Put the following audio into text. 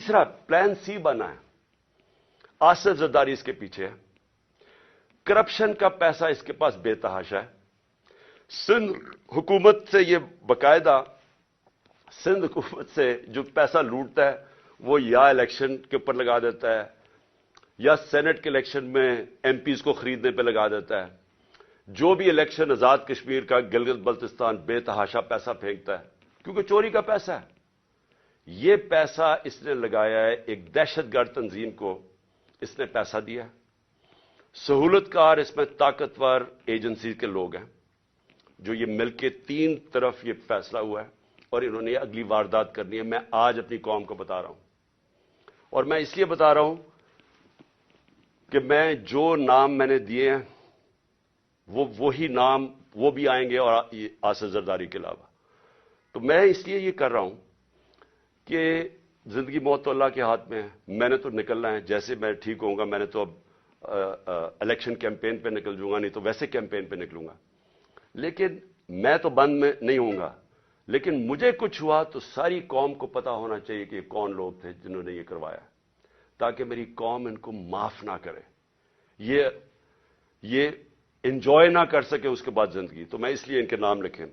तीसरा plan C बना है, आसिफ जरदारी इसके पीछे है, करप्शन का पैसा इसके पास बेतहाशा है। सिंध हुकूमत से ये बकायदा सिंध हुकूमत से जो पैसा लूटता है वो या इलेक्शन के ऊपर लगा देता है या सेनेट के इलेक्शन में एमपीज को खरीदने पे लगा देता है। जो भी इलेक्शन आजाद कश्मीर का, गिलगित बल्तिस्तान बेतहाशा पैसा फेंकता है क्योंकि चोरी का पैसा है। ये पैसा इसने लगाया है, एक दहशतगर्द तंजीम को इसने पैसा दिया। सहूलतकार इसमें ताकतवर एजेंसी के लोग हैं जो ये मिलके तीन तरफ ये फैसला हुआ है और इन्होंने अगली वारदात करनी है। मैं आज अपनी कौम को बता रहा हूं और मैं इसलिए बता रहा हूं कि मैं जो नाम मैंने दिए हैं वही नाम वो भी आएंगे और आसिफ जरदारी के अलावा। तो मैं इसलिए ये कर रहा हूं कि जिंदगी मौत तो अल्लाह के हाथ में है। मैंने तो निकलना है, जैसे मैं ठीक होऊंगा मैंने तो अब इलेक्शन कैंपेन पे निकल जाऊंगा, नहीं तो वैसे कैंपेन पे निकलूंगा। लेकिन मैं तो बंद में नहीं होऊंगा, लेकिन मुझे कुछ हुआ तो सारी कौम को पता होना चाहिए कि कौन लोग थे जिन्होंने ये करवाया, ताकि मेरी कौम इनको माफ ना करे, ये एंजॉय ना कर सके उसके बाद जिंदगी। तो मैं इसलिए इनके नाम लिखे।